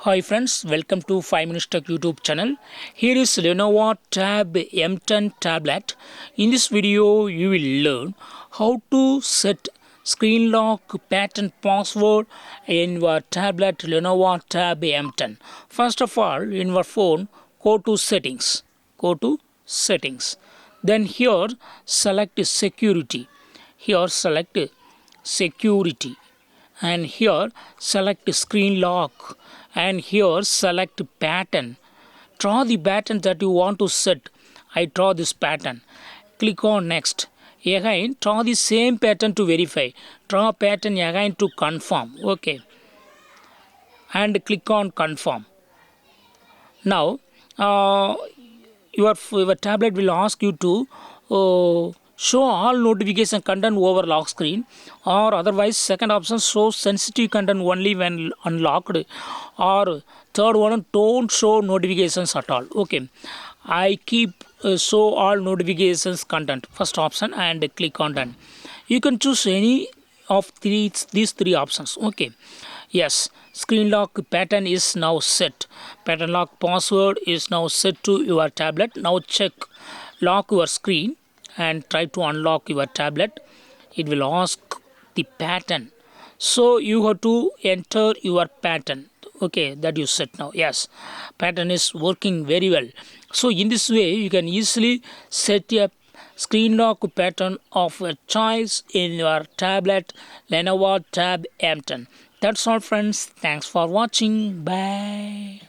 Hi friends, welcome to 5 Minutes Tech YouTube channel. Here is Lenovo Tab M10 tablet. In this video, you will learn how to set screen lock pattern password in your tablet Lenovo Tab M10. First of all, in your phone, go to settings. Go to settings. Then here, select security. Here, select security. And here select screen lock, and here select pattern. Draw the pattern that you want to set. I draw this pattern. Click on next. Again draw the same pattern to verify. Draw pattern again to confirm. Okay, and click on confirm. Now your tablet will ask you to show all notification content over lock screen, or otherwise second option show sensitive content only when unlocked, or third one don't show notifications at all. Okay, I keep show all notifications content first option and click on done. You can choose any of these three options. Okay, yes, screen lock pattern is now set. Pattern lock password is now set to your tablet. Now check lock your screen and try to unlock your tablet. It will ask the pattern, so you have to enter your pattern. Okay, that you set now. Yes, pattern is working very well. So in this way you can easily set a screen lock pattern of a choice in your tablet Lenovo Tab M10. That's all friends. Thanks for watching. Bye.